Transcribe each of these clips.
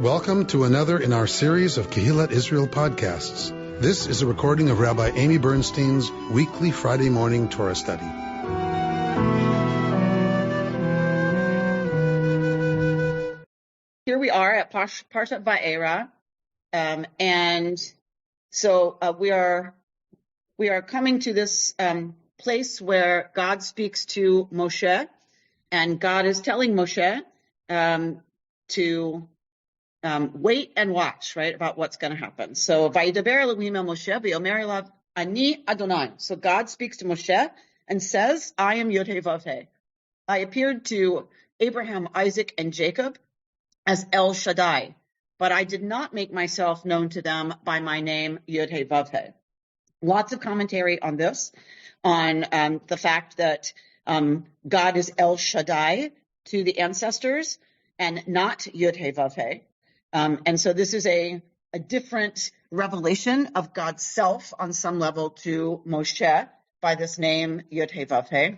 Welcome to another in our series of Kehillat Israel podcasts. This is a recording of Rabbi Amy Bernstein's weekly Friday morning Torah study. Here we are at Parshat Vaera, and so we are coming to this place where God speaks to Moshe, and God is telling Moshe to wait and watch, right, about what's going to happen. So, Vayidaber Elohim el Moshe v'yomer elav ani Adonai. So God speaks to Moshe and says, I am Yod-Heh Vav-Heh. I appeared to Abraham, Isaac, and Jacob as El Shaddai, but I did not make myself known to them by my name, Yod-Heh Vav-Heh. Lots of commentary on this, on the fact that God is El Shaddai to the ancestors and not Yod-Heh Vav-Heh. And so this is a different revelation of God's self on some level to Moshe by this name, Yod-Heh Vav-Heh.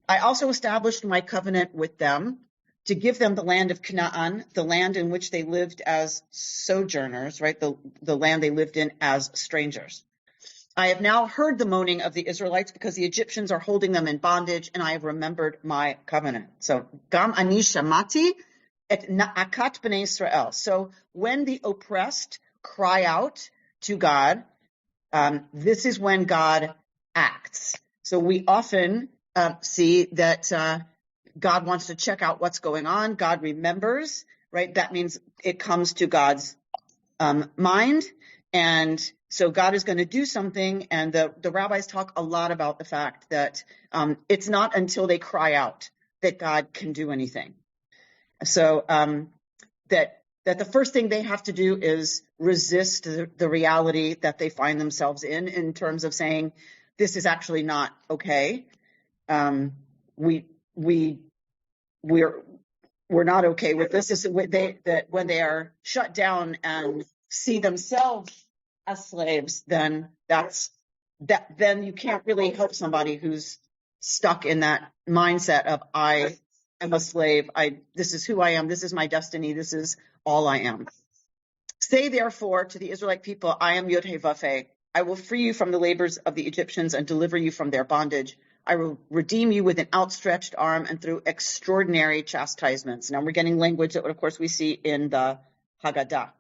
I also established my covenant with them to give them the land of Canaan, the land in which they lived as sojourners, right? The land they lived in as strangers. I have now heard the moaning of the Israelites because the Egyptians are holding them in bondage, and I have remembered my covenant. So, Gam ani shamati et na'akat b'nei Israel. So when the oppressed cry out to God, this is when God acts. So we often see that God wants to check out what's going on. God remembers, right? That means it comes to God's mind. And so God is going to do something. And the rabbis talk a lot about the fact that it's not until they cry out that God can do anything. So that the first thing they have to do is resist the reality that they find themselves in terms of saying, this is actually not okay. We're not okay with this. This is that when they are shut down and see themselves as slaves, then then you can't really help somebody who's stuck in that mindset of I am a slave. This is who I am. This is my destiny. This is all I am. Say therefore to the Israelite people, I am Yod-Heh Vav-Heh. I will free you from the labors of the Egyptians and deliver you from their bondage. I will redeem you with an outstretched arm and through extraordinary chastisements. Now we're getting language that, of course, we see in the Haggadah.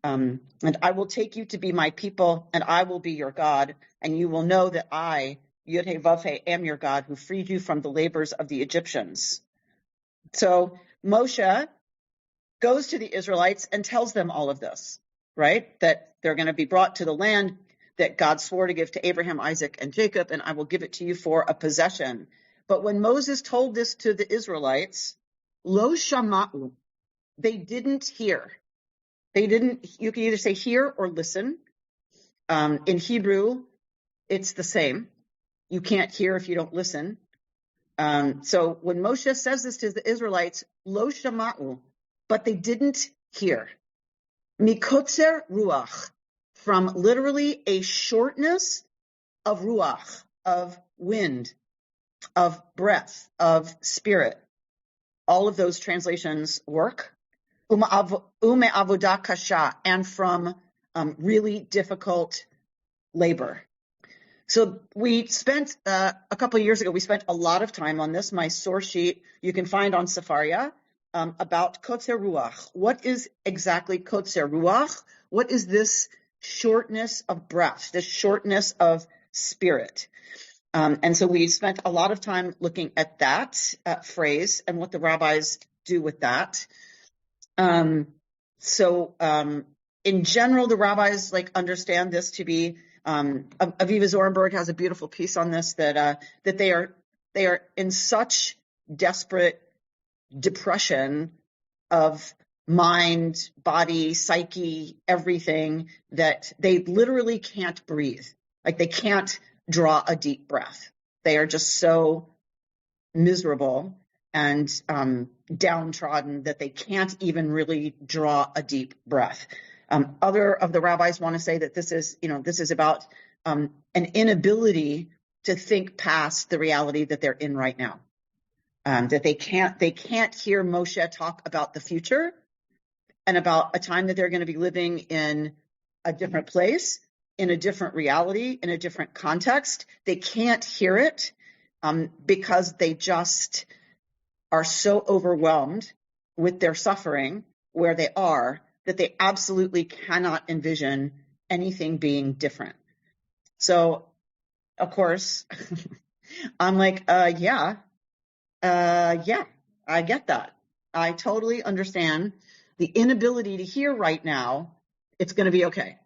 And I will take you to be my people, and I will be your God, and you will know that I, Yod-Heh Vav-Heh, am your God who freed you from the labors of the Egyptians. So Moshe goes to the Israelites and tells them all of this, right? That they're going to be brought to the land that God swore to give to Abraham, Isaac, and Jacob, and I will give it to you for a possession. But when Moses told this to the Israelites, lo shama'u, they didn't hear. You can either say hear or listen. In Hebrew, it's the same. You can't hear if you don't listen. So when Moshe says this to the Israelites, lo shama'u, but they didn't hear. Mikotzer ruach, from literally a shortness of ruach, of wind, of breath, of spirit. All of those translations work. Ume avodah kasha, and from really difficult labor. So we spent, a couple of years ago, we spent a lot of time on this. My source sheet you can find on Sefaria about kotzer ruach. What is exactly kotzer ruach? What is this shortness of breath, this shortness of spirit? And so we spent a lot of time looking at that phrase and what the rabbis do with that. In general, the rabbis understand this to be, Aviva Zorenberg has a beautiful piece on this, that they are in such desperate depression of mind, body, psyche, everything, that they literally can't breathe. They can't draw a deep breath. They are just so miserable and downtrodden that they can't even really draw a deep breath. Other of the rabbis want to say that this is about an inability to think past the reality that they're in right now. That they can't hear Moshe talk about the future, and about a time that they're going to be living in a different place, in a different reality, in a different context. They can't hear it because they just are so overwhelmed with their suffering where they are that they absolutely cannot envision anything being different. So, of course, I'm like, yeah, I get that. I totally understand the inability to hear right now. It's going to be okay.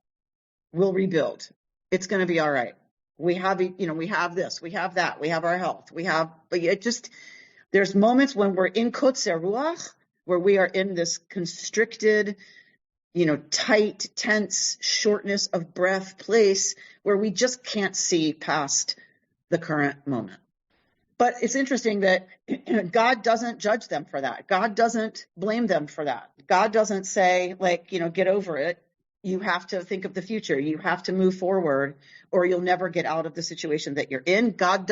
We'll rebuild. It's going to be all right. We have, we have this, we have that, we have our health, but it just, there's moments when we're in kotzer ruach, where we are in this constricted, tight, tense, shortness of breath place where we just can't see past the current moment. But it's interesting that God doesn't judge them for that. God doesn't blame them for that. God doesn't say, get over it. You have to think of the future. You have to move forward, or you'll never get out of the situation that you're in. God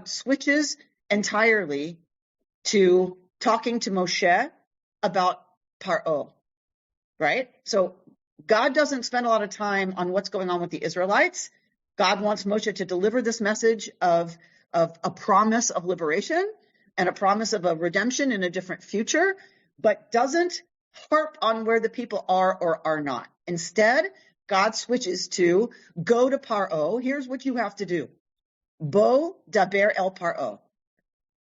switches entirely to talking to Moshe about Paro, right? So God doesn't spend a lot of time on what's going on with the Israelites. God wants Moshe to deliver this message of a promise of liberation and a promise of a redemption in a different future, but doesn't harp on where the people are or are not. Instead, God switches to go to Paro. Here's what you have to do. Bo daber el Paro.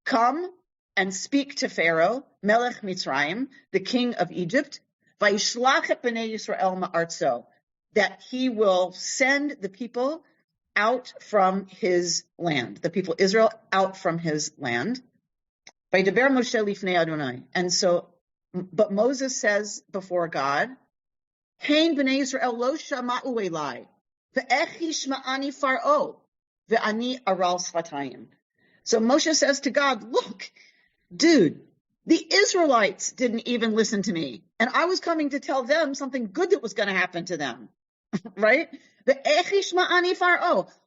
Come and speak to Pharaoh, Melech Mitzrayim, the king of Egypt, Vayishlach et bnei Yisrael ma'artzo, that he will send the people out from his land, the people Israel out from his land. Vaydaber Moshe lifnei Adonai. And so, but Moses says before God, Hein bnei Yisrael lo shama'u elai, ve'ech yishma'ani Faro, ve'ani aral sfatayim. So Moshe says to God, look, dude, the Israelites didn't even listen to me. And I was coming to tell them something good that was going to happen to them, right?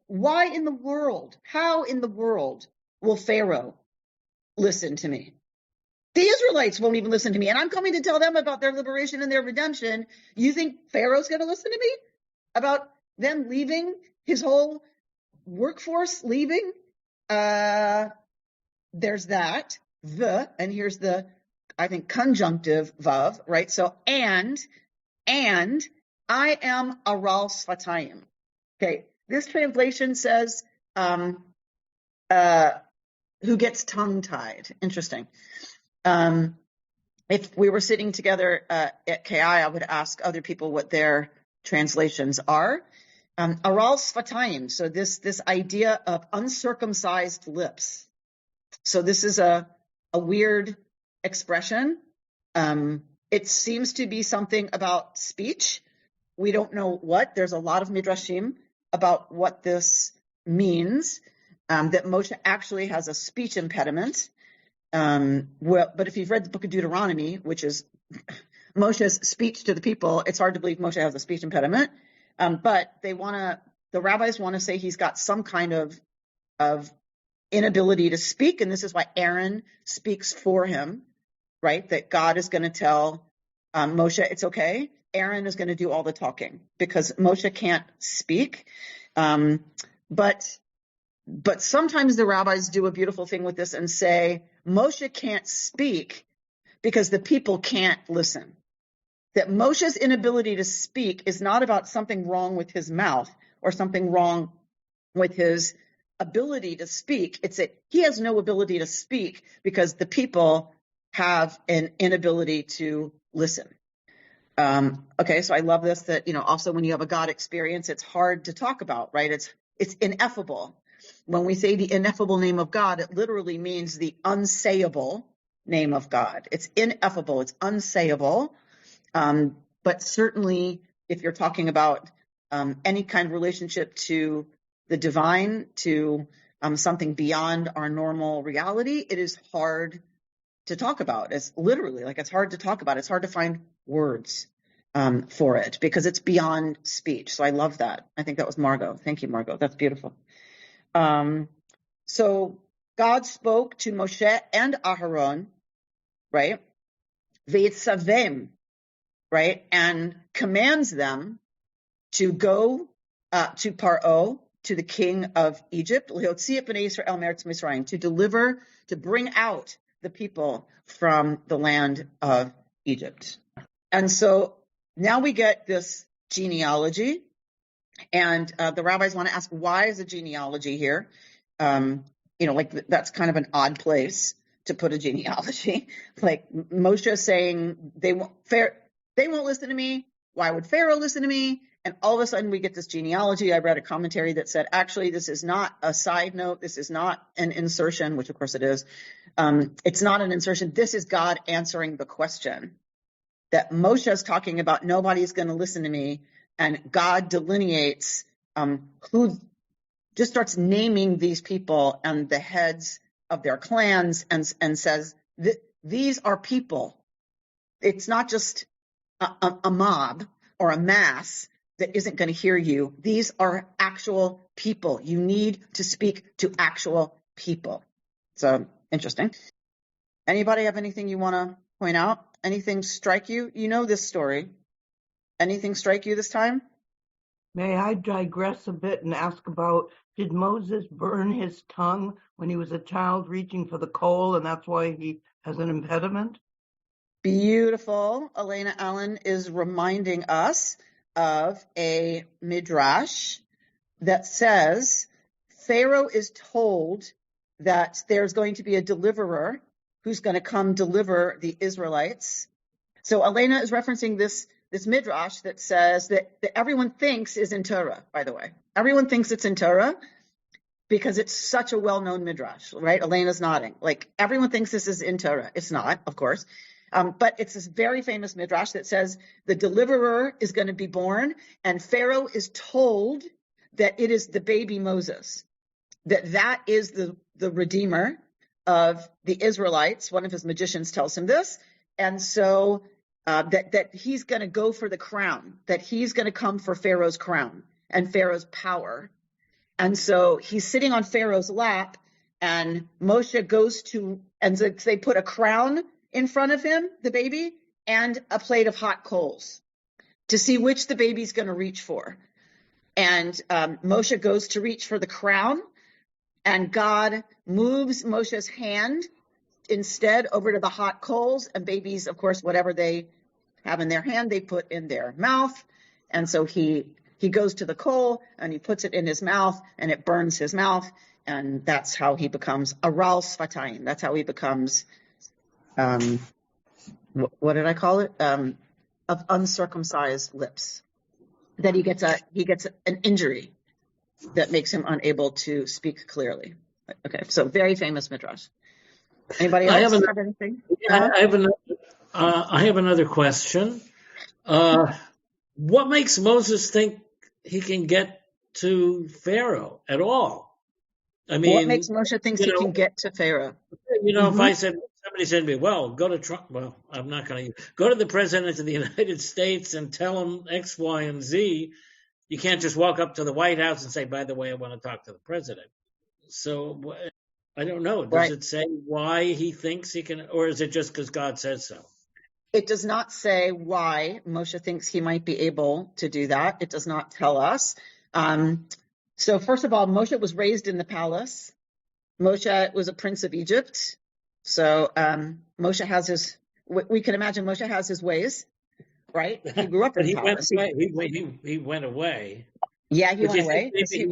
Why in the world, how in the world will Pharaoh listen to me? The Israelites won't even listen to me. And I'm coming to tell them about their liberation and their redemption. You think Pharaoh's going to listen to me? About them leaving his whole workforce, leaving? There's that. And here's the, I think, conjunctive vav, right? So, and I am aral sfatayim. Okay, this translation says, who gets tongue-tied. Interesting. If we were sitting together at KI, I would ask other people what their translations are. Aral sfatayim, so this idea of uncircumcised lips. So this is a weird expression. It seems to be something about speech. We don't know what. There's a lot of midrashim about what this means, that Moshe actually has a speech impediment. But if you've read the book of Deuteronomy, which is Moshe's speech to the people, it's hard to believe Moshe has a speech impediment. But the rabbis want to say he's got some kind of inability to speak, and this is why Aaron speaks for him, right? That God is going to tell Moshe, it's okay. Aaron is going to do all the talking because Moshe can't speak. But sometimes the rabbis do a beautiful thing with this and say, Moshe can't speak because the people can't listen. That Moshe's inability to speak is not about something wrong with his mouth or something wrong with his ability to speak. It's that he has no ability to speak because the people have an inability to listen. Okay, so I love this, that, also when you have a God experience, it's hard to talk about, right? It's ineffable. When we say the ineffable name of God, it literally means the unsayable name of God. It's ineffable, it's unsayable. But certainly if you're talking about any kind of relationship to the divine, to something beyond our normal reality, it is hard to talk about. It's literally it's hard to talk about. It's hard to find words for it because it's beyond speech. So I love that. I think that was Margot. Thank you, Margot. That's beautiful. So God spoke to Moshe and Aharon, right? Veitzavem, right? And commands them to go to Paro, to the king of Egypt, to deliver, to bring out the people from the land of Egypt. And so now we get this genealogy, and the rabbis want to ask, why is a genealogy here? Like that's kind of an odd place to put a genealogy. Like Moshe saying they won't listen to me. Why would Pharaoh listen to me? And all of a sudden we get this genealogy. I read a commentary that said, actually, this is not a side note. This is not an insertion, which of course it is. It's not an insertion. This is God answering the question that Moshe is talking about. Nobody's going to listen to me. And God delineates who just starts naming these people and the heads of their clans and says, these are people. It's not just a mob or a mass that isn't going to hear you. These are actual people. You need to speak to actual people. So interesting. Anybody have anything you want to point out? Anything strike you? You know this story. Anything strike you this time? May I digress a bit and ask about, did Moses burn his tongue when he was a child reaching for the coal, and that's why he has an impediment? Beautiful. Elena Allen is reminding us of a midrash that says Pharaoh is told that there's going to be a deliverer who's going to come deliver the Israelites. So Elena is referencing this midrash that says that everyone thinks is in Torah, by the way. Everyone thinks it's in Torah because it's such a well-known midrash, right? Elena's nodding. Like, everyone thinks this is in Torah. It's not, of course. But it's this very famous midrash that says the deliverer is going to be born, and Pharaoh is told that it is the baby Moses, that is the redeemer of the Israelites. One of his magicians tells him this. And so that he's going to go for the crown, that he's going to come for Pharaoh's crown and Pharaoh's power. And so he's sitting on Pharaoh's lap, and Moshe goes to, and so they put a crown in front of him, the baby, and a plate of hot coals to see which the baby's going to reach for. And Moshe goes to reach for the crown, and God moves Moshe's hand instead over to the hot coals, and babies, of course, whatever they have in their hand, they put in their mouth. And so he goes to the coal and he puts it in his mouth, and it burns his mouth. And that's how he becomes Aral Sfatayim. That's how he becomes, what did I call it? Of uncircumcised lips. That he gets an injury that makes him unable to speak clearly. Okay, so very famous midrash. Anybody else have anything? I have another question. What makes Moses think he can get to Pharaoh at all? I mean, what makes Moshe think he can get to Pharaoh? If somebody said to me, well, go to Trump. Well, I'm not going to go to the president of the United States and tell him X, Y, and Z. You can't just walk up to the White House and say, by the way, I want to talk to the president. So I don't know. Does it say why he thinks he can, or is it just because God says so? It does not say why Moshe thinks he might be able to do that. It does not tell us. So first of all, Moshe was raised in the palace. Moshe was a prince of Egypt. So Moshe has we can imagine Moshe has his ways, right? He grew up in the palace. He went away. Yeah, he went away. He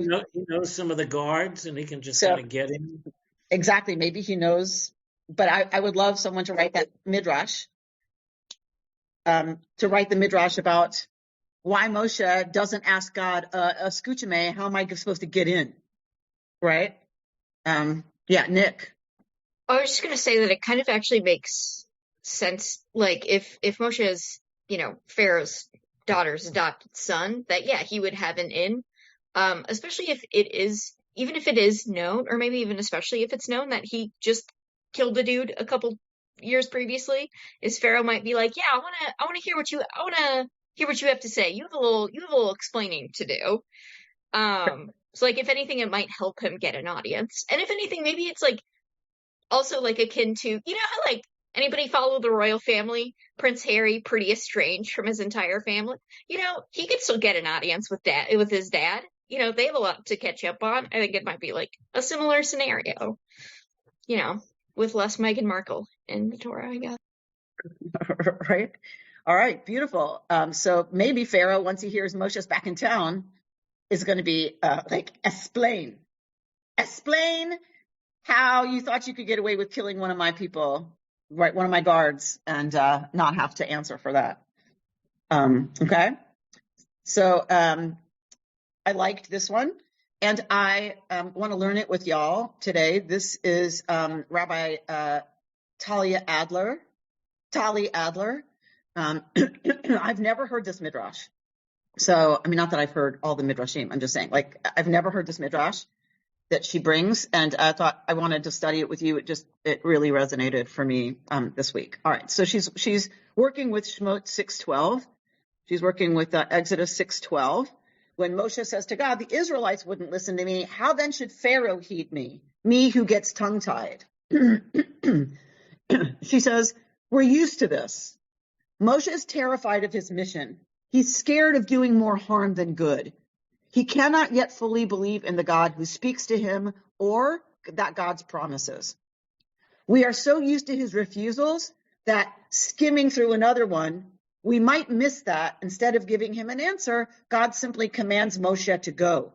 knows some of the guards, and he can just kind of get in. Exactly. Maybe he knows. But I would love someone to write that midrash. To write the midrash about why Moshe doesn't ask God, "Escúchame, how am I supposed to get in?" Right? Yeah, Nick. I was just going to say that it kind of actually makes sense. Like if Moshe is, Pharaoh's daughter's adopted son, that he would have an in. Especially if it is, even if it is known, or maybe even especially if it's known that he just killed a dude a couple years previously, is Pharaoh might be like, I want to hear what you have to say. You have a little explaining to do. So like if anything, it might help him get an audience. And if anything, maybe it's like also like akin to, how like Anybody follow the royal family? Prince Harry, pretty estranged from his entire family. He could still get an audience with his dad. They have a lot to catch up on. I think it might be like a similar scenario, with less Meghan Markle in the Torah, I guess. Right. All right. Beautiful. So maybe Pharaoh, once he hears Moshe's back in town, is going to be explain how you thought you could get away with killing one of my people, right? One of my guards, and not have to answer for that. Okay. So I liked this one, and I want to learn it with y'all today. This is Rabbi Tali Adler. I've never heard this midrash. So, I mean, not that I've heard all the midrashim. I'm just saying, I've never heard this midrash that she brings, and I thought I wanted to study it with you. It really resonated for me this week. All right, so she's working with Shemot 6:12. She's working with Exodus 6:12. When Moshe says to God, the Israelites wouldn't listen to me, how then should Pharaoh heed me who gets tongue-tied? She says, we're used to this. Moshe is terrified of his mission. He's scared of doing more harm than good. He cannot yet fully believe in the God who speaks to him or that God's promises. We are so used to his refusals that skimming through another one, we might miss that. Instead of giving him an answer, God simply commands Moshe to go.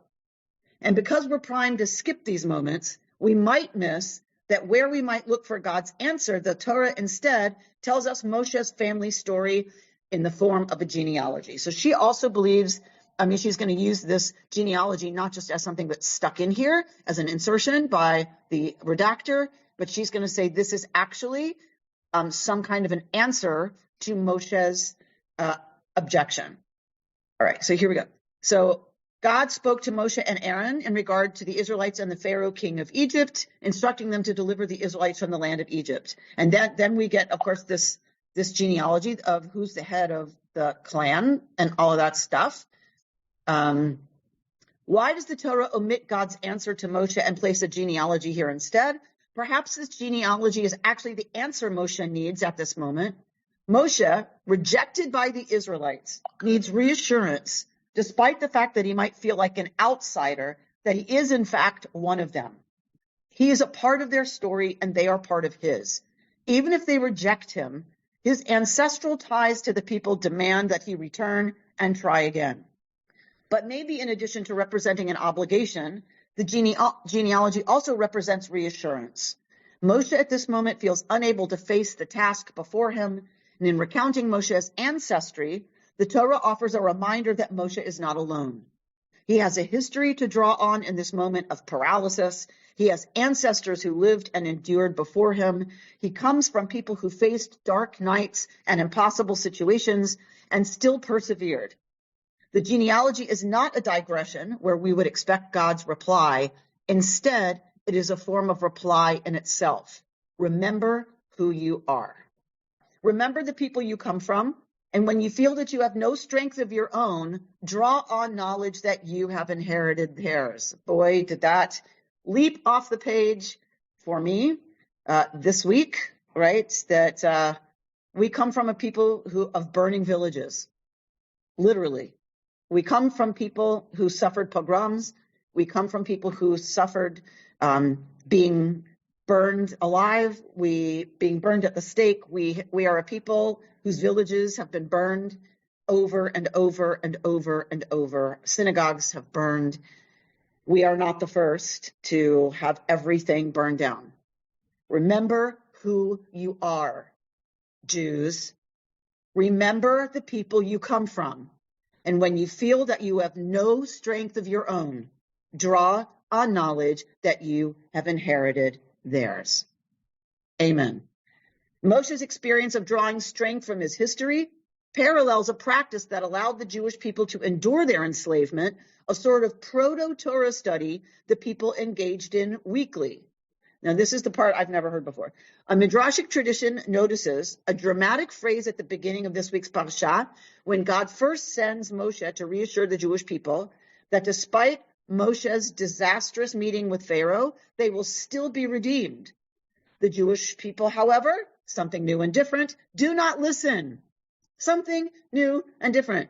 And because we're primed to skip these moments, we might miss that where we might look for God's answer, the Torah instead tells us Moshe's family story in the form of a genealogy. So she also believes, she's going to use this genealogy not just as something that's stuck in here as an insertion by the redactor, but she's going to say this is actually some kind of an answer to Moshe's objection. All right, so here we go. So God spoke to Moshe and Aaron in regard to the Israelites and the Pharaoh king of Egypt, instructing them to deliver the Israelites from the land of Egypt. And then we get, of course, this genealogy of who's the head of the clan and all of that stuff. Why does the Torah omit God's answer to Moshe and place a genealogy here instead? Perhaps this genealogy is actually the answer Moshe needs at this moment. Moshe, rejected by the Israelites, needs reassurance, despite the fact that he might feel like an outsider, that he is in fact one of them. He is a part of their story and they are part of his. Even if they reject him, his ancestral ties to the people demand that he return and try again. But maybe in addition to representing an obligation, the genealogy also represents reassurance. Moshe at this moment feels unable to face the task before him, and in recounting Moshe's ancestry, the Torah offers a reminder that Moshe is not alone. He has a history to draw on in this moment of paralysis. He has ancestors who lived and endured before him. He comes from people who faced dark nights and impossible situations and still persevered. The genealogy is not a digression where we would expect God's reply. Instead, it is a form of reply in itself. Remember who you are. Remember the people you come from. And when you feel that you have no strength of your own, draw on knowledge that you have inherited theirs. Boy, did that leap off the page for me this week, right? That we come from a people of burning villages, literally. We come from people who suffered pogroms. We come from people who suffered being burned alive, being burned at the stake. We are a people whose villages have been burned over and over and over and over. Synagogues have burned. We are not the first to have everything burned down. Remember who you are, Jews. Remember the people you come from. And when you feel that you have no strength of your own, draw on knowledge that you have inherited theirs. Amen. Moshe's experience of drawing strength from his history parallels a practice that allowed the Jewish people to endure their enslavement, a sort of proto-Torah study the people engaged in weekly. Now, this is the part I've never heard before. A midrashic tradition notices a dramatic phrase at the beginning of this week's parasha, when God first sends Moshe to reassure the Jewish people that despite Moshe's disastrous meeting with Pharaoh, they will still be redeemed. The Jewish people, however, something new and different. Do not listen. Something new and different.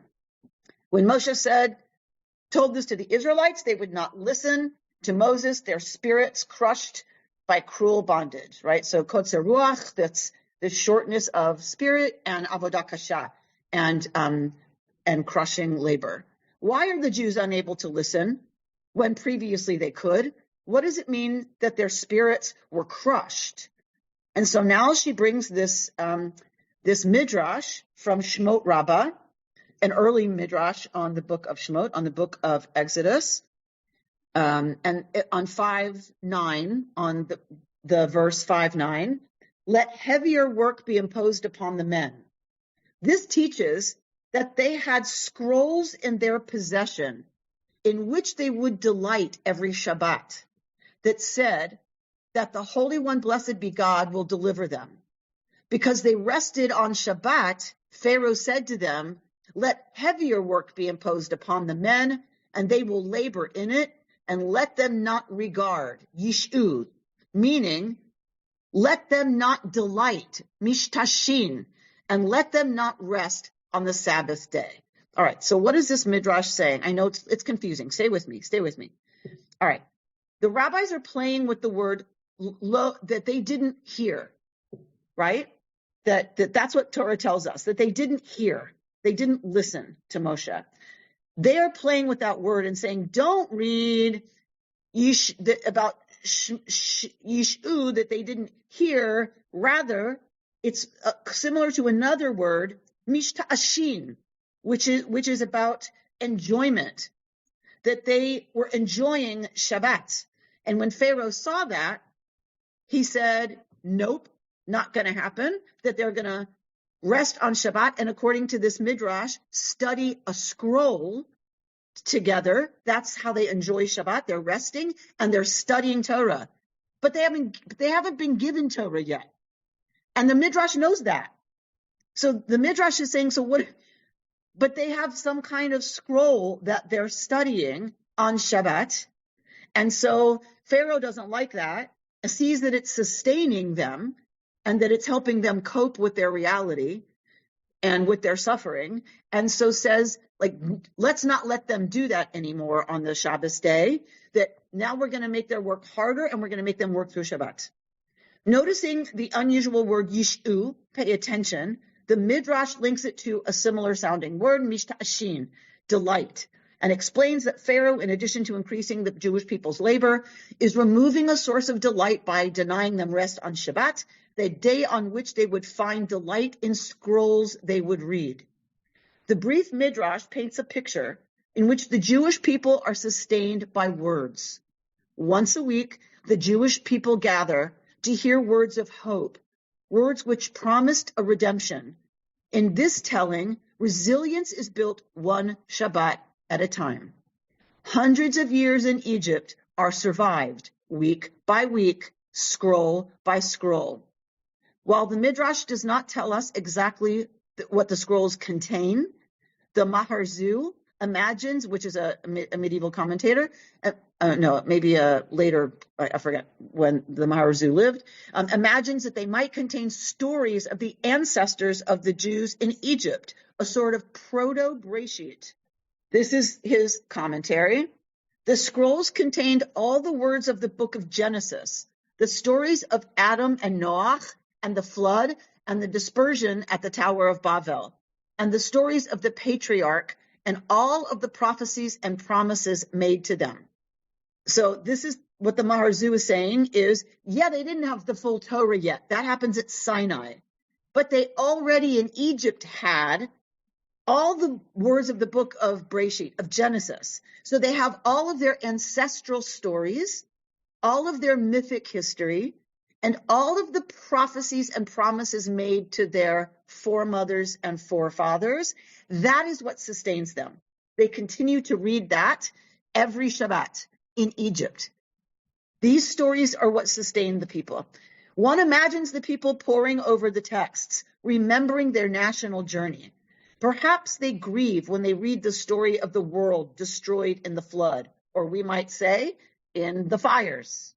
When Moshe told this to the Israelites, they would not listen to Moses, their spirits crushed by cruel bondage, right? So kotzer ruach, that's the shortness of spirit, and avodah kasha, and crushing labor. Why are the Jews unable to listen when previously they could? What does it mean that their spirits were crushed? And so now she brings this midrash from Shemot Rabbah, an early midrash on the book of Shemot, on the book of Exodus, and on 5:9, on the verse 5:9, let heavier work be imposed upon the men. This teaches that they had scrolls in their possession in which they would delight every Shabbat, that said that the Holy One, blessed be God, will deliver them. Because they rested on Shabbat, Pharaoh said to them, let heavier work be imposed upon the men, and they will labor in it, and let them not regard, yishu, meaning let them not delight, mishtashin, and let them not rest on the Sabbath day. All right, so what is this midrash saying? I know it's confusing. Stay with me. All right, the rabbis are playing with the word that they didn't hear, right? That's what Torah tells us, that they didn't hear. They didn't listen to Moshe. They are playing with that word and saying, don't read about yishu that they didn't hear. Rather, it's similar to another word, mishta'ashin, which is about enjoyment, that they were enjoying Shabbat. And when Pharaoh saw that, he said, nope, not going to happen, that they're going to rest on Shabbat, and according to this midrash, study a scroll together. That's how they enjoy Shabbat. They're resting and they're studying Torah, but they haven't been given Torah yet, and the midrash knows that. So the midrash is saying, so what? But they have some kind of scroll that they're studying on Shabbat, and so Pharaoh doesn't like that, sees that it's sustaining them, and that it's helping them cope with their reality and with their suffering. And so says, let's not let them do that anymore on the Shabbos day, that now we're going to make their work harder and we're going to make them work through Shabbat. Noticing the unusual word yishu, pay attention, the midrash links it to a similar sounding word, mishta'ashin, delight, and explains that Pharaoh, in addition to increasing the Jewish people's labor, is removing a source of delight by denying them rest on Shabbat, the day on which they would find delight in scrolls they would read. The brief midrash paints a picture in which the Jewish people are sustained by words. Once a week, the Jewish people gather to hear words of hope, words which promised a redemption. In this telling, resilience is built one Shabbat at a time. Hundreds of years in Egypt are survived week by week, scroll by scroll. While the Midrash does not tell us exactly what the scrolls contain, the Maharzu imagines, which is a medieval commentator, maybe a later, I forget when the Maharzu lived, imagines that they might contain stories of the ancestors of the Jews in Egypt, a sort of proto-Breshit. This is his commentary. The scrolls contained all the words of the book of Genesis, the stories of Adam and Noach, and the flood, and the dispersion at the Tower of Babel, and the stories of the patriarch, and all of the prophecies and promises made to them. So this is what the Maharzu is saying is, they didn't have the full Torah yet. That happens at Sinai. But they already in Egypt had all the words of the book of Breshit, of Genesis. So they have all of their ancestral stories, all of their mythic history, and all of the prophecies and promises made to their foremothers and forefathers. That is what sustains them. They continue to read that every Shabbat in Egypt. These stories are what sustain the people. One imagines the people poring over the texts, remembering their national journey. Perhaps they grieve when they read the story of the world destroyed in the flood, or we might say, in the fires.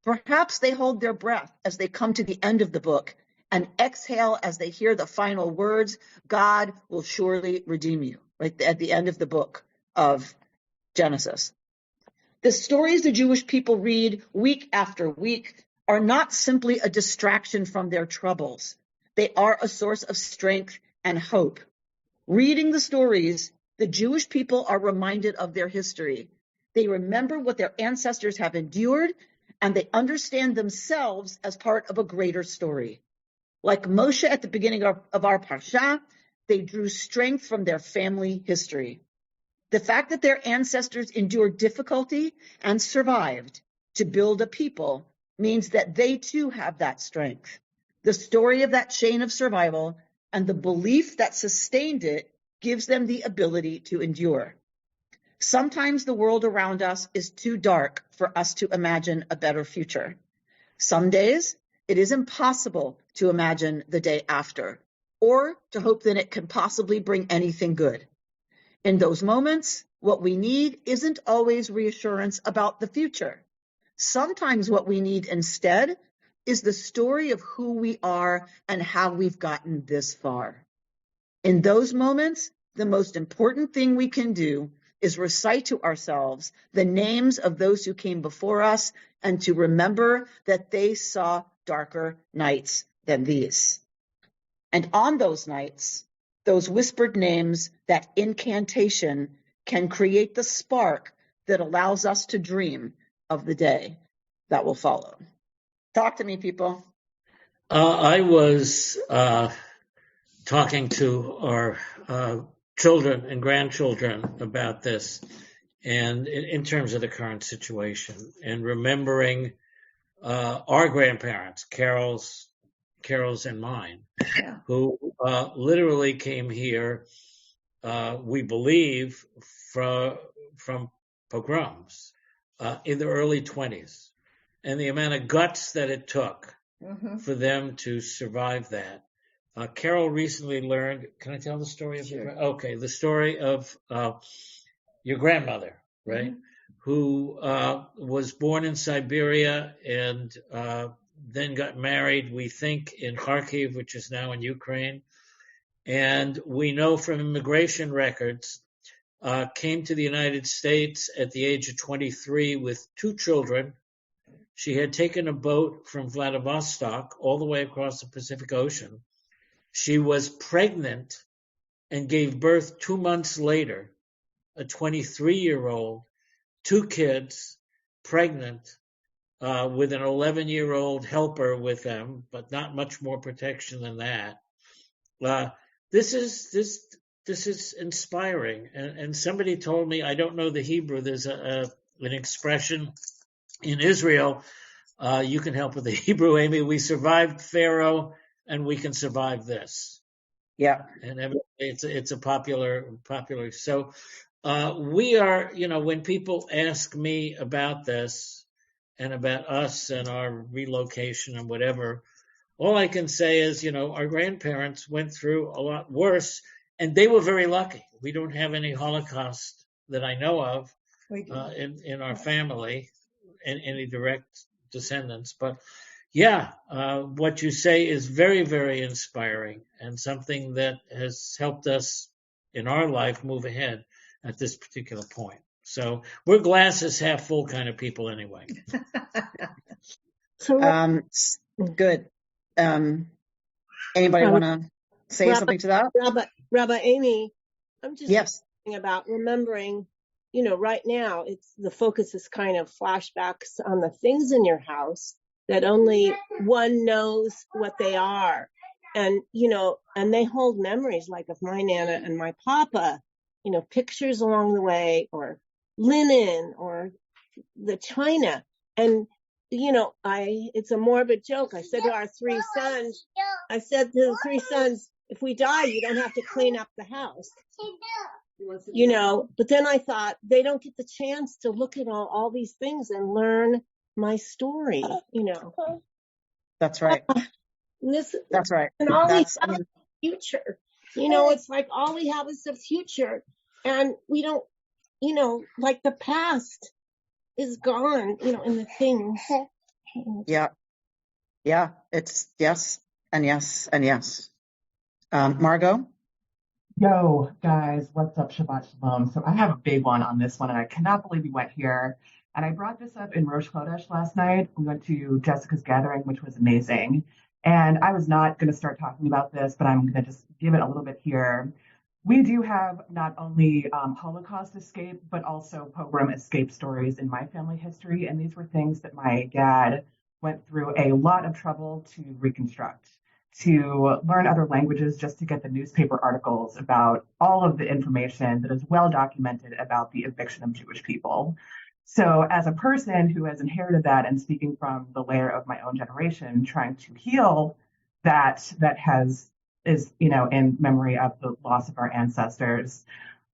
Perhaps they hold their breath as they come to the end of the book and exhale as they hear the final words, God will surely redeem you, right at the end of the book of Genesis. The stories the Jewish people read week after week are not simply a distraction from their troubles. They are a source of strength and hope. Reading the stories, the Jewish people are reminded of their history. They remember what their ancestors have endured, and they understand themselves as part of a greater story. Like Moshe at the beginning of our Parsha, they drew strength from their family history. The fact that their ancestors endured difficulty and survived to build a people means that they too have that strength. The story of that chain of survival and the belief that sustained it gives them the ability to endure. Sometimes the world around us is too dark for us to imagine a better future. Some days it is impossible to imagine the day after, or to hope that it can possibly bring anything good. In those moments, what we need isn't always reassurance about the future. Sometimes what we need instead is the story of who we are and how we've gotten this far. In those moments, the most important thing we can do is recite to ourselves the names of those who came before us and to remember that they saw darker nights than these. And on those nights, those whispered names, that incantation, can create the spark that allows us to dream of the day that will follow. Talk to me, people. I was talking to our children and grandchildren about this, and in terms of the current situation, and remembering our grandparents, Carol's and mine, who literally came here, we believe, from pogroms in the early 20s, and the amount of guts that it took for them to survive that. Carol recently learned, can I tell the story of the story of your grandmother, right? Who was born in Siberia and then got married, we think, in Kharkiv, which is now in Ukraine. And we know from immigration records, came to the United States at the age of 23 with 2 children. She had taken a boat from Vladivostok all the way across the Pacific Ocean. She was pregnant and gave birth 2 months later, a 23-year-old, 2 kids, pregnant, with an 11-year-old helper with them, but not much more protection than that. This is inspiring. And somebody told me, I don't know the Hebrew, there's an expression in Israel, you can help with the Hebrew, Amy. We survived Pharaoh, and we can survive this. Yeah. And it's a popular. So we are, when people ask me about this and about us and our relocation and whatever, all I can say is, our grandparents went through a lot worse, and they were very lucky. We don't have any Holocaust that I know of in our family, and any direct descendants. But yeah, what you say is very, very inspiring, and something that has helped us in our life move ahead at this particular point. So we're glasses half full kind of people anyway. Good. Anybody want to say something to that? Rabbi Amy, I'm just thinking about remembering, right now the focus is kind of flashbacks on the things in your house that only one knows what they are. And, and they hold memories like of my Nana and my Papa, pictures along the way, or linen, or the china. And, it's a morbid joke. I said to our 3 sons, to the 3 sons, if we die, you don't have to clean up the house. But then I thought they don't get the chance to look at all these things and learn my story, That's right. That's right. And all we have is the future. It's like all we have is the future. And we don't, like the past is gone, in the things. Yeah. Yeah. It's, yes. And yes, and yes. Margot? Yo, guys, what's up? Shabbat Shalom. So I have a big one on this one, and I cannot believe we went here. And I brought this up in Rosh Chodesh last night. We went to Jessica's gathering, which was amazing. And I was not going to start talking about this, but I'm going to just give it a little bit here. We do have not only Holocaust escape, but also pogrom escape stories in my family history. And these were things that my dad went through a lot of trouble to reconstruct, to learn other languages just to get the newspaper articles about all of the information that is well documented about the eviction of Jewish people. So as a person who has inherited that and speaking from the layer of my own generation, trying to heal that is, in memory of the loss of our ancestors,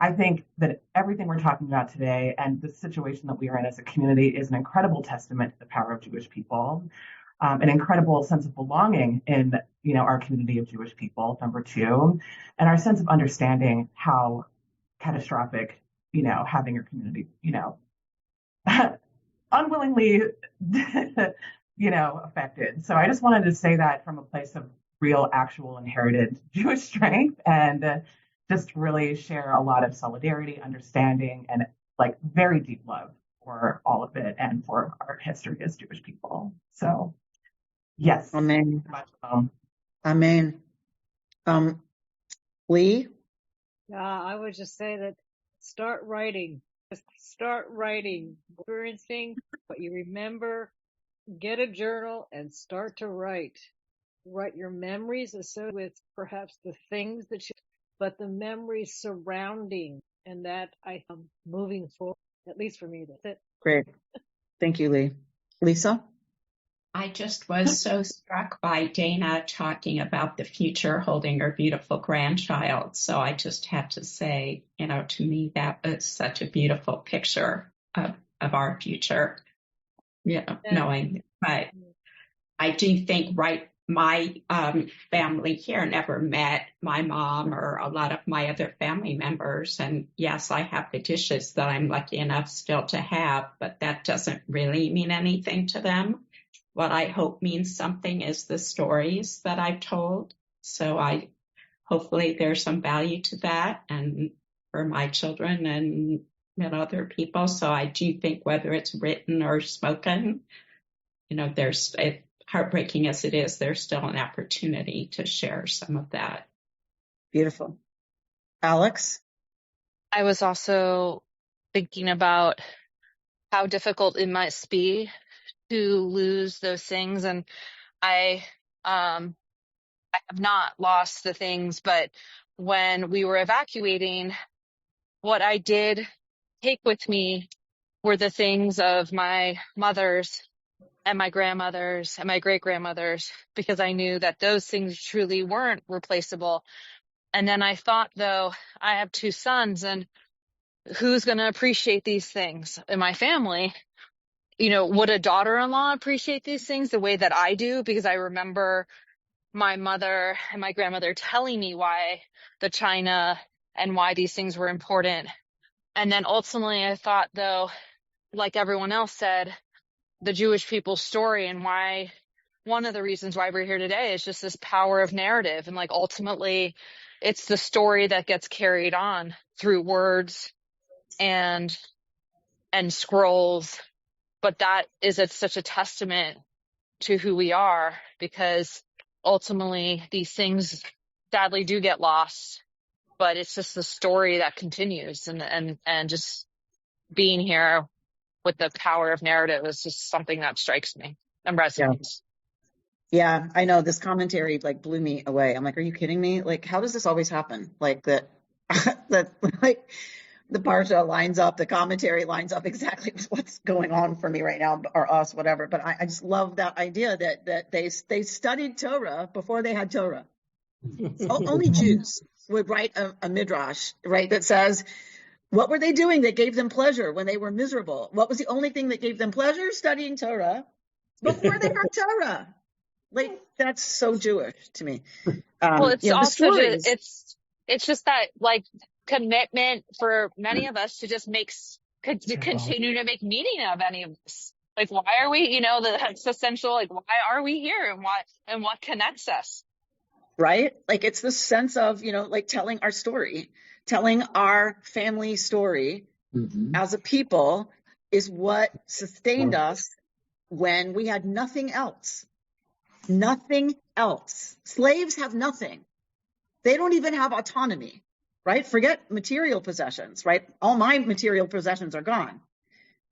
I think that everything we're talking about today and the situation that we are in as a community is an incredible testament to the power of Jewish people, an incredible sense of belonging in, our community of Jewish people, number two, and our sense of understanding how catastrophic, having your community, unwillingly, affected. So I just wanted to say that from a place of real, actual, inherited Jewish strength, and just really share a lot of solidarity, understanding, and like very deep love for all of it and for our history as Jewish people. So, yes. Amen. Amen. Lee? Yeah, I would just say that start writing. Just start writing, experiencing what you remember. Get a journal and start to write. Write your memories associated with perhaps the things but the memories surrounding, and that I am moving forward. At least for me, that's it. Great. Thank you, Lee. Lisa? I just was so struck by Dana talking about the future holding her beautiful grandchild. So I just had to say, to me, that was such a beautiful picture of our future, knowing. But I do think, my family here never met my mom or a lot of my other family members. And yes, I have the dishes that I'm lucky enough still to have, but that doesn't really mean anything to them. What I hope means something is the stories that I've told. So hopefully there's some value to that and for my children and other people. So I do think whether it's written or spoken, there's heartbreaking as it is, there's still an opportunity to share some of that. Beautiful. Alex? I was also thinking about how difficult it must be to lose those things. And I have not lost the things, but when we were evacuating, what I did take with me were the things of my mother's and my grandmother's and my great-grandmother's, because I knew that those things truly weren't replaceable. And then I thought, though, I have two sons, and who's going to appreciate these things in my family? Would a daughter-in-law appreciate these things the way that I do? Because I remember my mother and my grandmother telling me why the china and why these things were important. And then ultimately I thought, though, like everyone else said, the Jewish people's story and why one of the reasons why we're here today is just this power of narrative. And ultimately it's the story that gets carried on through words and scrolls. But it's such a testament to who we are, because ultimately these things sadly do get lost, but it's just the story that continues, and just being here with the power of narrative is just something that strikes me and resonates. Yeah, I know this commentary blew me away. I'm like, are you kidding me? How does this always happen? That the parsha lines up, the commentary lines up exactly with what's going on for me right now, or us, whatever. But I just love that idea that they studied Torah before they had Torah. Only Jews would write a midrash, right, that says, what were they doing that gave them pleasure when they were miserable? What was the only thing that gave them pleasure? Studying Torah before they had Torah. That's so Jewish to me. Well, it's also it's just that commitment for many of us to just continue to make meaning of any of this. Why are we, that's essential. Why are we here, and what connects us? right? Like it's the sense of, like telling our story, telling our family story as a people is what sustained us when we had nothing else. Nothing else. Slaves have nothing. They don't even have autonomy, right? Forget material possessions, right? All my material possessions are gone.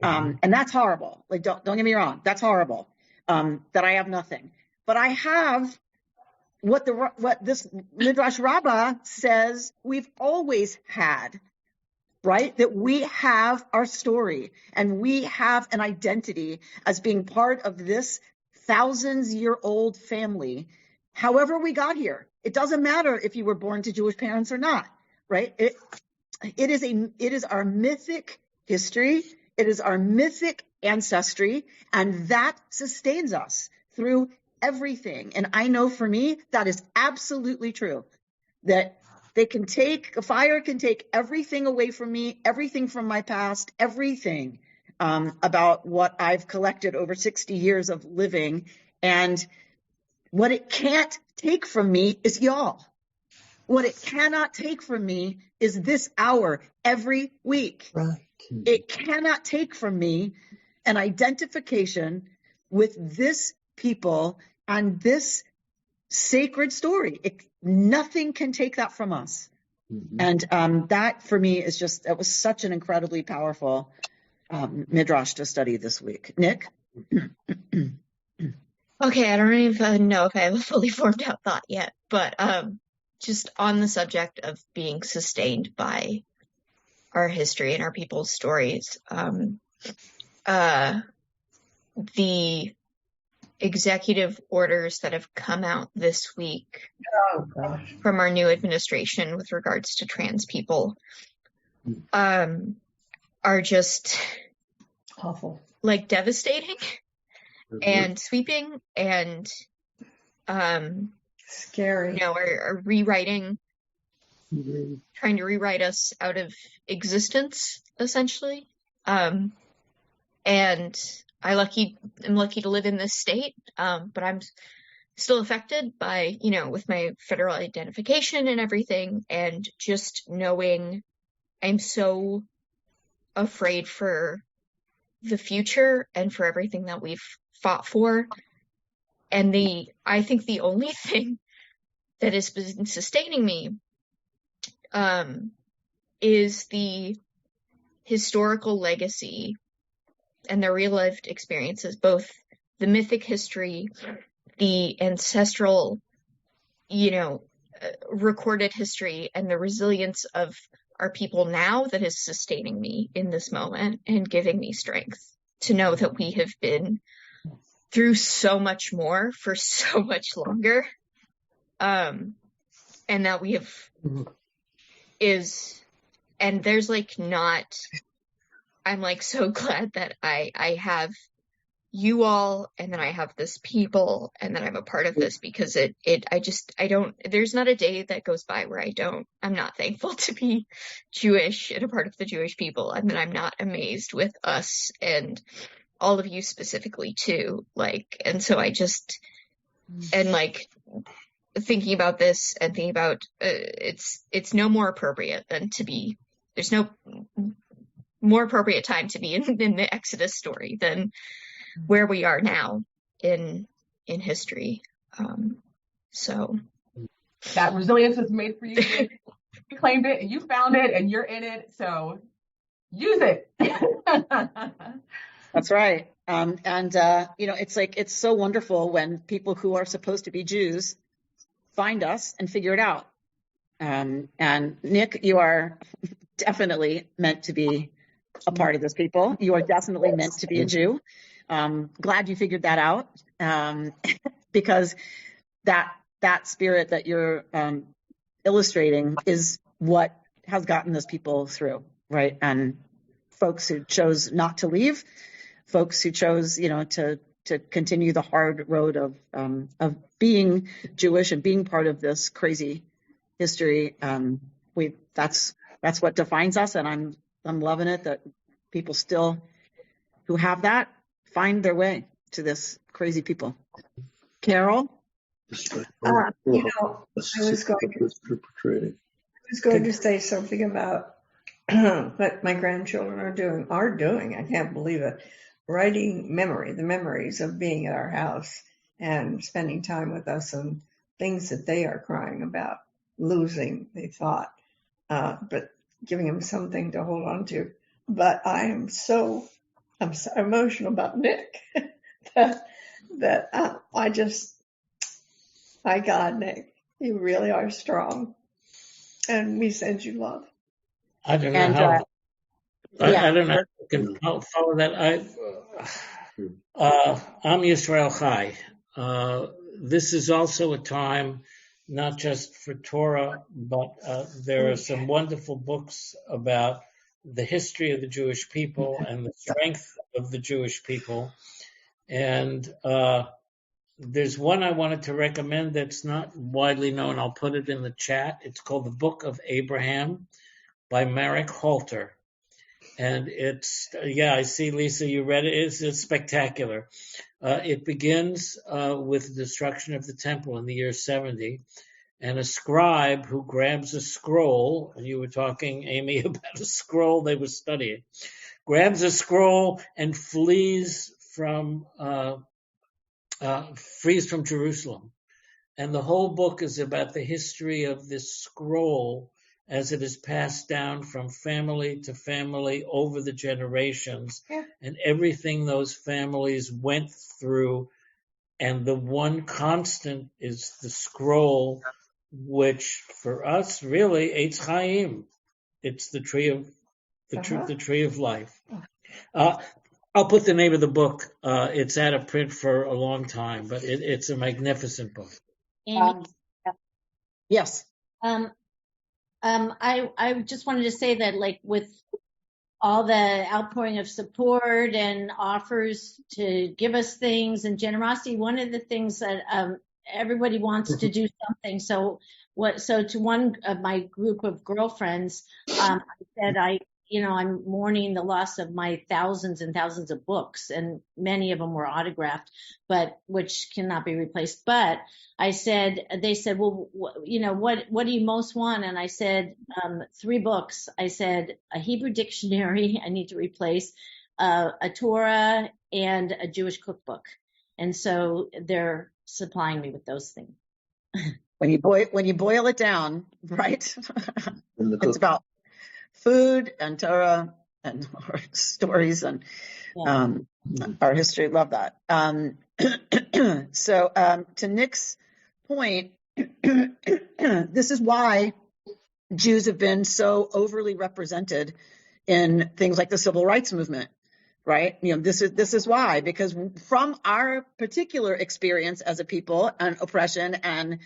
And that's horrible. Like, don't get me wrong. That's horrible. That I have nothing, but I have what this Midrash Rabbah says we've always had, right? That we have our story and we have an identity as being part of this thousands-year-old family. However we got here, it doesn't matter if you were born to Jewish parents or not, right? It is our mythic history. It is our mythic ancestry, and that sustains us through everything. And I know for me, that is absolutely true, that fire can take everything away from me, everything from my past, everything about what I've collected over 60 years of living. And what it can't take from me is y'all. What it cannot take from me is this hour every week. Right. It cannot take from me an identification with this people and this sacred story. Nothing can take that from us. And that for me is it was such an incredibly powerful midrash to study this week. Nick? Okay, I don't even know if I have a fully formed out thought yet, but just on the subject of being sustained by our history and our people's stories, the executive orders that have come out this week from our new administration with regards to trans people are just Awful. like devastating and sweeping and Scary. are rewriting, trying to rewrite us out of existence, essentially. And I'm lucky to live in this state, but I'm still affected by, with my federal identification and everything, and just knowing I'm so afraid for the future and for everything that we've fought for. And I think the only thing that has been sustaining me is the historical legacy and the real-lived experiences, both the mythic history, the ancestral, recorded history, and the resilience of our people now that is sustaining me in this moment and giving me strength to know that we have been through so much more for so much longer. And that we have and there's I'm so glad that I have you all, and then I have this people, and then I'm a part of this, because there's not a day that goes by where I'm not thankful to be Jewish and a part of the Jewish people. And then I'm not amazed with us and all of you specifically too. And so thinking about this and thinking about, it's no more appropriate than to be, there's no more appropriate time to be in the Exodus story than where we are now in history. So that resilience was made for you. You claimed it and you found it and you're in it. So use it. That's right. It's so wonderful when people who are supposed to be Jews find us and figure it out. And Nick, you are definitely meant to be a part of this people. You are definitely meant to be a Jew. Glad you figured that out, because that spirit that you're illustrating is what has gotten this people through, right? And folks who chose not to leave, folks who chose, to continue the hard road of being Jewish and being part of this crazy history. That's what defines us, and I'm loving it that people still who have that find their way to this crazy people. Carol? You know, I was going to say something about what my grandchildren are doing. I can't believe it. Writing the memories of being at our house and spending time with us and things that they are crying about, losing, they thought, but giving them something to hold on to. But I'm so emotional about Nick that my God, Nick, you really are strong. And we send you love. I don't know And how. yeah. I don't know if you can follow that. I'm Yisrael Chai. This is also a time not just for Torah, but there are some wonderful books about the history of the Jewish people and the strength of the Jewish people. And there's one I wanted to recommend that's not widely known. I'll put it in the chat. It's called The Book of Abraham by Marek Halter. And it's, I see, Lisa, you read it. It's spectacular. It begins with the destruction of the temple in the year 70. And a scribe who grabs a scroll, and you were talking, Amy, about a scroll they were studying, grabs a scroll and flees from Jerusalem. And the whole book is about the history of this scroll as it is passed down from family to family over the generations, and everything those families went through. And the one constant is the scroll, which for us really, Eitz Chaim, it's the tree of the tree of life. I'll put the name of the book. It's out of print for a long time, but it's a magnificent book. Yes. I just wanted to say that, like, with all the outpouring of support and offers to give us things and generosity, one of the things that everybody wants to do something. So to one of my group of girlfriends, I said, I'm mourning the loss of my thousands and thousands of books, and many of them were autographed, but which cannot be replaced. But they said, well, what do you most want? And I said, 3 books. I said, a Hebrew dictionary I need to replace, a Torah, and a Jewish cookbook. And so they're supplying me with those things. When you boil it down, right? It's about food and Torah and our stories and our history. Love that. So to Nick's point, this is why Jews have been so overly represented in things like the civil rights movement, right? This is why, because from our particular experience as a people and oppression and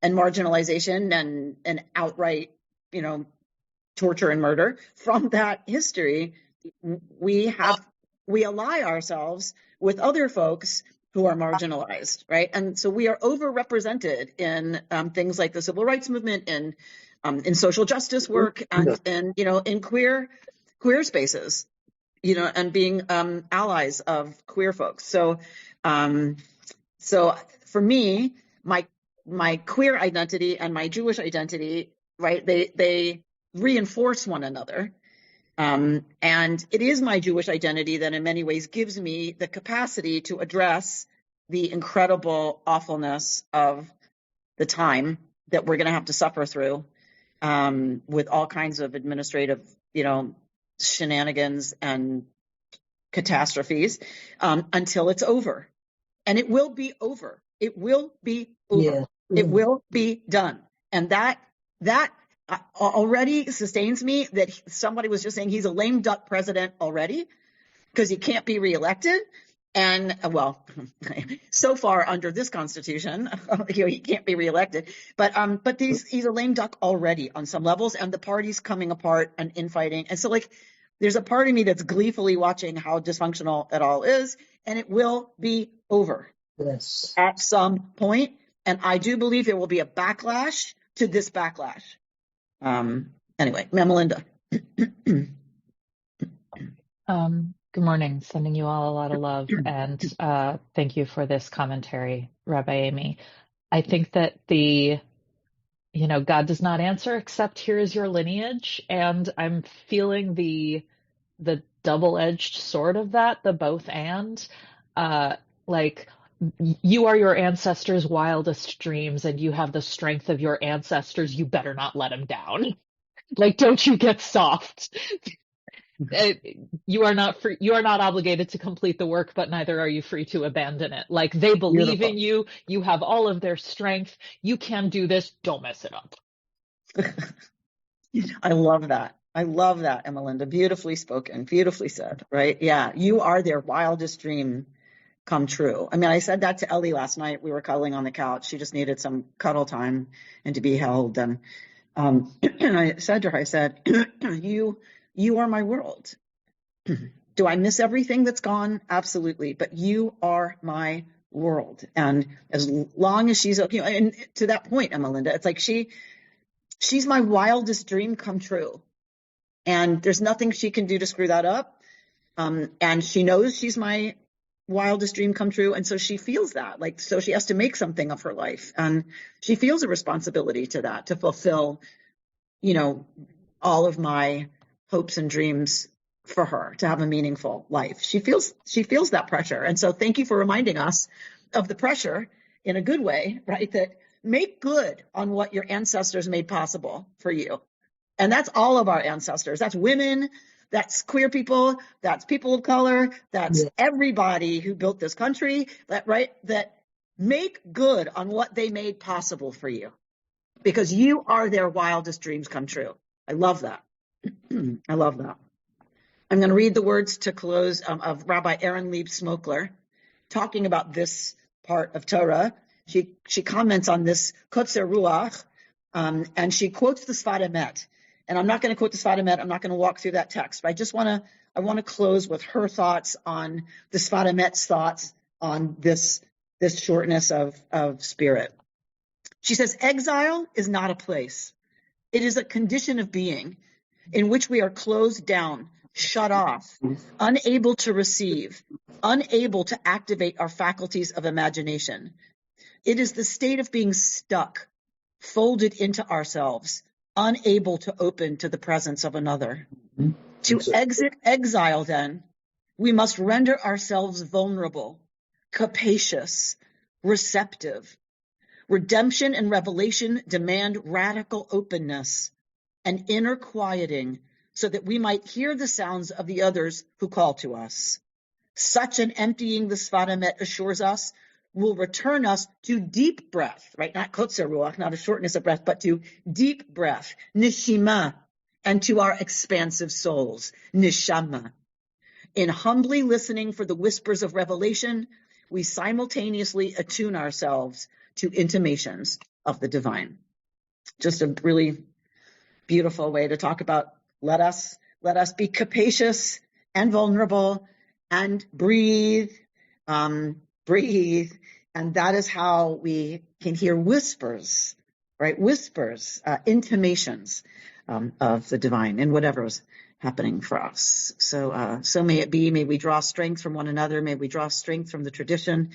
marginalization and outright, torture and murder, from that history, we ally ourselves with other folks who are marginalized, right? And so we are overrepresented in things like the civil rights movement, in social justice work, and in queer spaces, and being allies of queer folks. So for me, my queer identity and my Jewish identity, right? They reinforce one another. And it is my Jewish identity that in many ways gives me the capacity to address the incredible awfulness of the time that we're going to have to suffer through, with all kinds of administrative, shenanigans and catastrophes, until it's over. And it will be over. It will be over. Yeah. It will be done. And that already sustains me, that somebody was just saying he's a lame duck president already because he can't be reelected. And so far under this Constitution, he can't be reelected. But he's a lame duck already on some levels, and the party's coming apart and infighting. And so, there's a part of me that's gleefully watching how dysfunctional it all is, and it will be over at some point. And I do believe there will be a backlash to this backlash. Anyway, Melinda. Good morning. Sending you all a lot of love, and thank you for this commentary, Rabbi Amy. I think that God does not answer except here is your lineage. And I'm feeling the double-edged sword of that, the both and, like you are your ancestors' wildest dreams and you have the strength of your ancestors. You better not let them down. Like, don't you get soft. You are not free, you are not obligated to complete the work, but neither are you free to abandon it. Like, they believe in you. You have all of their strength. You can do this. Don't mess it up. I love that. I love that, Emelinda. Beautifully spoken, beautifully said, right? Yeah, you are their wildest dream come true. I mean, I said that to Ellie last night. We were cuddling on the couch. She just needed some cuddle time and to be held. And and I said to her, I said, you are my world. Do I miss everything that's gone? Absolutely. But you are my world. And as long as she's, and to that point, Emelinda, it's like she's my wildest dream come true. And there's nothing she can do to screw that up. And she knows she's my wildest dream come true. And so she feels that, like, so she has to make something of her life. And she feels a responsibility to that, to fulfill, all of my hopes and dreams for her, to have a meaningful life. She feels that pressure. And so thank you for reminding us of the pressure in a good way, right? That make good on what your ancestors made possible for you. And that's all of our ancestors. That's women, that's queer people, that's people of color, that's everybody who built this country, that make good on what they made possible for you, because you are their wildest dreams come true. I love that. I love that. I'm going to read the words to close of Rabbi Aaron Lieb Smokler talking about this part of Torah. She comments on this Kotzer Ruach, and she quotes the Sfat Emet. And I'm not going to quote the Sfat Emet. I'm not going to walk through that text, but I want to close with her thoughts on the Sfat Emet's thoughts on this shortness of spirit. She says, exile is not a place. It is a condition of being in which we are closed down, shut off, unable to receive, unable to activate our faculties of imagination. It is the state of being stuck, folded into ourselves, unable to open to the presence of another. To exit exile, then, we must render ourselves vulnerable, capacious, receptive. Redemption and revelation demand radical openness and inner quieting so that we might hear the sounds of the others who call to us. Such an emptying, the Sfat Emet assures us, will return us to deep breath, right? Not kotzer ruach, not a shortness of breath, but to deep breath, nishima, and to our expansive souls, nishama. In humbly listening for the whispers of revelation, we simultaneously attune ourselves to intimations of the divine. Just a really beautiful way to talk about let us be capacious and vulnerable and breathe. And that is how we can hear whispers, right? Whispers, intimations of the divine in whatever is happening for us. So may it be. May we draw strength from one another. May we draw strength from the tradition.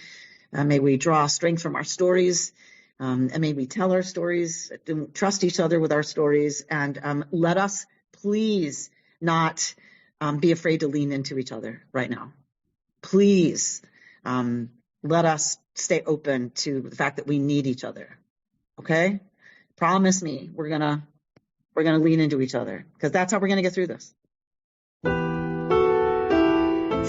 May we draw strength from our stories. And may we tell our stories, trust each other with our stories, and let us please not be afraid to lean into each other right now. Please let us stay open to the fact that we need each other. Okay? Promise me we're gonna lean into each other, because that's how we're gonna get through this.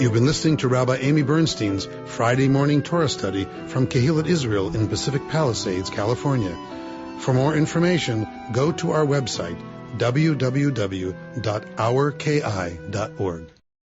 You've been listening to Rabbi Amy Bernstein's Friday morning Torah study from Kehillat Israel in Pacific Palisades, California. For more information, go to our website, www.ourki.org.